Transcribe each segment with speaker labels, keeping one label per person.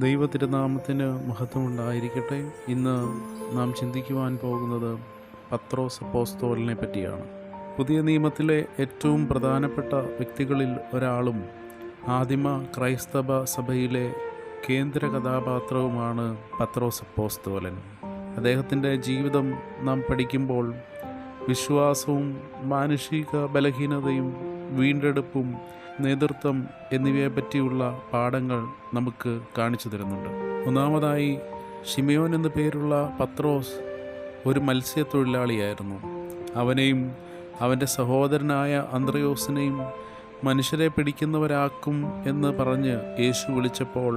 Speaker 1: ദൈവതിരുനാമത്തിന് മഹത്വമുണ്ടായിരിക്കട്ടെ. ഇന്ന് നാം ചിന്തിക്കുവാൻ പോകുന്നത് പത്രോസ് അപ്പോസ്തലനെ പറ്റിയാണ്. പുതിയ നിയമത്തിലെ ഏറ്റവും പ്രധാനപ്പെട്ട വ്യക്തികളിൽ ഒരാളും ആദിമ ക്രൈസ്തവ സഭയിലെ കേന്ദ്ര കഥാപാത്രവുമാണ് പത്രോസ് അപ്പോസ്തലൻ. അദ്ദേഹത്തിൻ്റെ ജീവിതം നാം പഠിക്കുമ്പോൾ വിശ്വാസവും മാനുഷിക ബലഹീനതയും വീണ്ടെടുപ്പും നേതൃത്വം എന്നിവയെപ്പറ്റിയുള്ള പാഠങ്ങൾ നമുക്ക് കാണിച്ചു തരുന്നുണ്ട്. ഒന്നാമതായി, ശിമയോൻ എന്നു പേരുള്ള പത്രോസ് ഒരു മത്സ്യത്തൊഴിലാളിയായിരുന്നു. അവനെയും അവൻ്റെ സഹോദരനായ അന്ത്രയോസിനെയും മനുഷ്യരെ പിടിക്കുന്നവരാക്കും എന്ന് പറഞ്ഞ് യേശു വിളിച്ചപ്പോൾ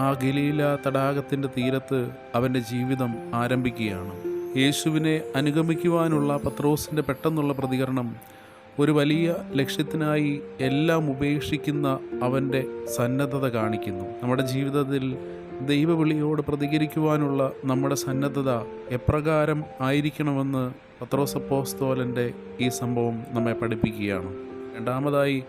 Speaker 1: ആ ഗലീല തടാകത്തിൻ്റെ തീരത്ത് അവൻ്റെ ജീവിതം ആരംഭിക്കുകയാണ്. യേശുവിനെ അനുഗമിക്കുവാനുള്ള പത്രോസിൻ്റെ പെട്ടെന്നുള്ള പ്രതികരണം ഒരു വലിയ ലക്ഷ്യത്തിനായി എല്ലാം ഉപേക്ഷിക്കുന്ന അവൻ്റെ സന്നദ്ധത കാണിക്കുന്നു. നമ്മുടെ ജീവിതത്തിൽ ദൈവവിളിയോട് പ്രതികരിക്കുവാനുള്ള നമ്മുടെ സന്നദ്ധത എപ്രകാരം ആയിരിക്കണമെന്ന് പത്രോസ് അപ്പോസ്തലൻ്റെ ഈ സംഭവം നമ്മെ പഠിപ്പിക്കുകയാണ്. രണ്ടാമതായി,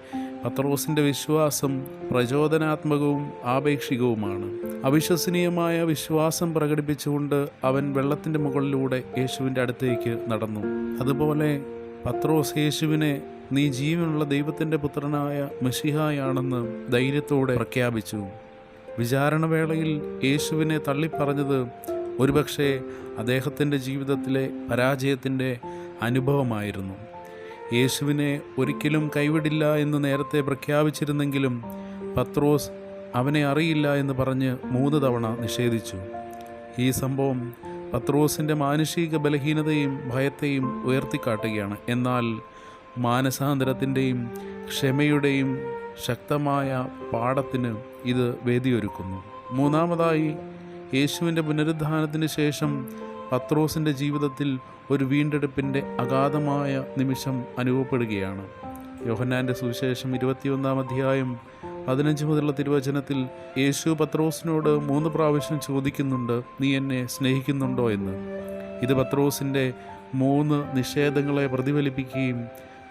Speaker 1: പത്രോസിൻ്റെ വിശ്വാസം പ്രചോദനാത്മകവും ആപേക്ഷികവുമാണ്. അവിശ്വസനീയമായ വിശ്വാസം പ്രകടിപ്പിച്ചുകൊണ്ട് അവൻ വെള്ളത്തിൻ്റെ മുകളിലൂടെ യേശുവിൻ്റെ അടുത്തേക്ക് നടന്നു. അതുപോലെ പത്രോസ് യേശുവിനെ നീ ജീവനുള്ള ദൈവത്തിൻ്റെ പുത്രനായ മെശിഹായാണെന്ന് ധൈര്യത്തോടെ പ്രഖ്യാപിച്ചു. വിചാരണവേളയിൽ യേശുവിനെ തള്ളിപ്പറഞ്ഞത് ഒരുപക്ഷെ അദ്ദേഹത്തിൻ്റെ ജീവിതത്തിലെ പരാജയത്തിൻ്റെ അനുഭവമായിരുന്നു. യേശുവിനെ ഒരിക്കലും കൈവിടില്ല എന്ന് നേരത്തെ പ്രഖ്യാപിച്ചിരുന്നെങ്കിലും പത്രോസ് അവനെ അറിയില്ല എന്ന് പറഞ്ഞ് 3 തവണ നിഷേധിച്ചു. ഈ സംഭവം പത്രോസിൻ്റെ മാനുഷിക ബലഹീനതയും ഭയത്തെയും ഉയർത്തിക്കാട്ടുകയാണ്. എന്നാൽ മാനസാന്തരത്തിൻ്റെയും ക്ഷമയുടെയും ശക്തമായ പാഠത്തിന് ഇത് വേദിയൊരുക്കുന്നു. മൂന്നാമതായി, യേശുവിൻ്റെ പുനരുദ്ധാനത്തിന് ശേഷം പത്രോസിൻ്റെ ജീവിതത്തിൽ ഒരു വീണ്ടെടുപ്പിൻ്റെ അഗാധമായ നിമിഷം അനുഭവപ്പെടുകയാണ്. യോഹന്നാൻ്റെ സുവിശേഷം 21-ാം അധ്യായം 15 മുതലുള്ള തിരുവചനത്തിൽ യേശു പത്രോസിനോട് 3 പ്രാവശ്യം ചോദിക്കുന്നുണ്ട്, നീ എന്നെ സ്നേഹിക്കുന്നുണ്ടോ എന്ന്. ഇത് പത്രോസിൻ്റെ 3 നിഷേധങ്ങളെ പ്രതിഫലിപ്പിക്കുകയും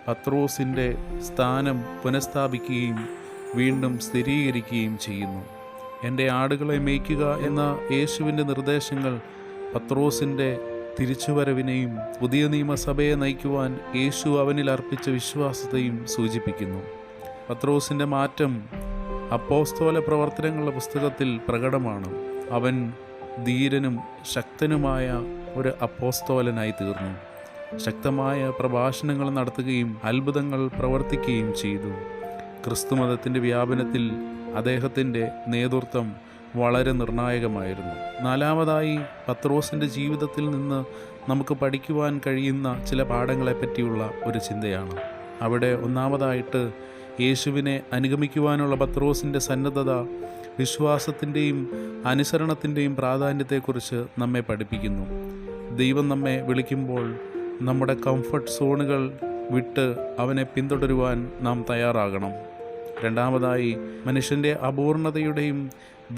Speaker 1: പത്രോസിൻ്റെ സ്ഥാനം പുനഃസ്ഥാപിക്കുകയും വീണ്ടും സ്ഥിരീകരിക്കുകയും ചെയ്യുന്നു. എൻ്റെ ആടുകളെ മേയ്ക്കുക എന്ന യേശുവിൻ്റെ നിർദ്ദേശങ്ങൾ പത്രോസിൻ്റെ തിരിച്ചുവരവിനെയും പുതിയ നിയമസഭയെ നയിക്കുവാൻ യേശു അവനിൽ അർപ്പിച്ച വിശ്വാസത്തെയും സൂചിപ്പിക്കുന്നു. പത്രോസിൻ്റെ മാറ്റം അപ്പോസ്തല പ്രവർത്തനങ്ങളുടെ പുസ്തകത്തിൽ പ്രകടമാണ്. അവൻ ധീരനും ശക്തനുമായ ഒരു അപ്പോസ്തലനായി തീർന്നു. ശക്തമായ പ്രഭാഷണങ്ങൾ നടത്തുകയും അത്ഭുതങ്ങൾ പ്രവർത്തിക്കുകയും ചെയ്തു. ക്രിസ്തുമതത്തിൻ്റെ വ്യാപനത്തിൽ അദ്ദേഹത്തിൻ്റെ നേതൃത്വം വളരെ നിർണായകമായിരുന്നു. നാലാമതായി, പത്രോസിൻ്റെ ജീവിതത്തിൽ നിന്ന് നമുക്ക് പഠിക്കുവാൻ കഴിയുന്ന ചില പാഠങ്ങളെപ്പറ്റിയുള്ള ഒരു ചിന്തയാണ്. അവിടെ ഒന്നാമതായിട്ട്, യേശുവിനെ അനുഗമിക്കുവാനുള്ള പത്രോസിൻ്റെ സന്നദ്ധത വിശ്വാസത്തിൻ്റെയും അനുസരണത്തിൻ്റെയും പ്രാധാന്യത്തെക്കുറിച്ച് നമ്മെ പഠിപ്പിക്കുന്നു. ദൈവം നമ്മെ വിളിക്കുമ്പോൾ നമ്മുടെ കംഫർട്ട് സോണുകൾ വിട്ട് അവനെ പിന്തുടരുവാൻ നാം തയ്യാറാകണം. രണ്ടാമതായി, മനുഷ്യൻ്റെ അപൂർണതയുടെയും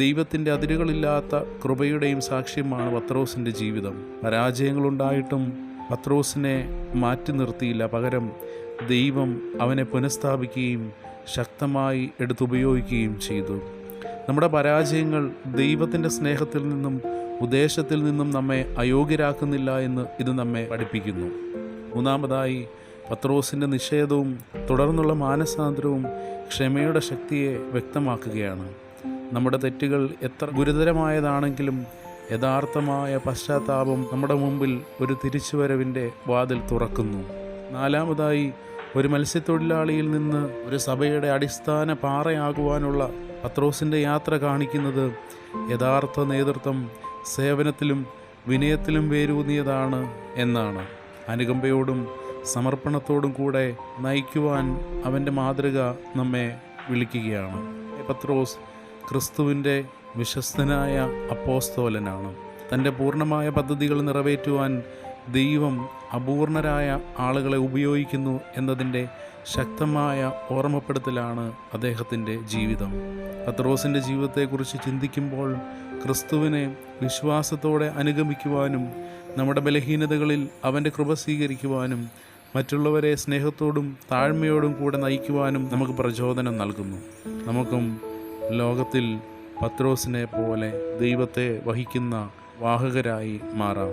Speaker 1: ദൈവത്തിൻ്റെ അതിരുകളില്ലാത്ത കൃപയുടെയും സാക്ഷ്യമാണ് പത്രോസിൻ്റെ ജീവിതം. പരാജയങ്ങളുണ്ടായിട്ടും പത്രോസിനെ മാറ്റി നിർത്തിയില്ല. പകരം ദൈവം അവനെ പുനഃസ്ഥാപിക്കുകയും ശക്തമായി എടുത്തുപയോഗിക്കുകയും ചെയ്തു. നമ്മുടെ പരാജയങ്ങൾ ദൈവത്തിൻ്റെ സ്നേഹത്തിൽ നിന്നും ഉദ്ദേശത്തിൽ നിന്നും നമ്മെ അയോഗ്യരാക്കുന്നില്ല എന്ന് ഇത് നമ്മെ പഠിപ്പിക്കുന്നു. മൂന്നാമതായി, പത്രോസിൻ്റെ നിഷേധവും തുടർന്നുള്ള മാനസാന്തരവും ക്ഷമയുടെ ശക്തിയെ വ്യക്തമാക്കുകയാണ്. നമ്മുടെ തെറ്റുകൾ എത്ര ഗുരുതരമായതാണെങ്കിലും യഥാർത്ഥമായ പശ്ചാത്താപം നമ്മുടെ മുമ്പിൽ ഒരു തിരിച്ചുവരവിൻ്റെ വാതിൽ തുറക്കുന്നു. നാലാമതായി, ഒരു മത്സ്യത്തൊഴിലാളിയിൽ നിന്ന് ഒരു സഭയുടെ അടിസ്ഥാന പാറയാകുവാനുള്ള പത്രോസിൻ്റെ യാത്ര കാണിക്കുന്നത് യഥാർത്ഥ നേതൃത്വം സേവനത്തിലും വിനയത്തിലും വേരൂന്നിയതാണ് എന്നാണ്. അനുകമ്പയോടും സമർപ്പണത്തോടും കൂടെ നയിക്കുവാൻ അവൻ്റെ മാതൃക നമ്മെ വിളിക്കുകയാണ്. പത്രോസ് ക്രിസ്തുവിൻ്റെ വിശ്വസ്തനായ അപ്പോസ്തലനാണ്. തൻ്റെ പൂർണ്ണമായ പദ്ധതികൾ നിറവേറ്റുവാൻ ദൈവം അപൂർണരായ ആളുകളെ ഉപയോഗിക്കുന്നു എന്നതിൻ്റെ ശക്തമായ ഓർമ്മപ്പെടുത്തലാണ് അദ്ദേഹത്തിൻ്റെ ജീവിതം. പത്രോസിൻ്റെ ജീവിതത്തെക്കുറിച്ച് ചിന്തിക്കുമ്പോൾ ക്രിസ്തുവിനെ വിശ്വാസത്തോടെ അനുഗമിക്കുവാനും നമ്മുടെ ബലഹീനതകളിൽ അവൻ്റെ കൃപ സ്വീകരിക്കുവാനും മറ്റുള്ളവരെ സ്നേഹത്തോടും താഴ്മയോടും കൂടെ നയിക്കുവാനും നമുക്ക് പ്രചോദനം നൽകുന്നു. നമുക്കും ലോകത്തിൽ പത്രോസിനെ പോലെ ദൈവത്തെ വഹിക്കുന്ന വാഹകരായി മാറാം.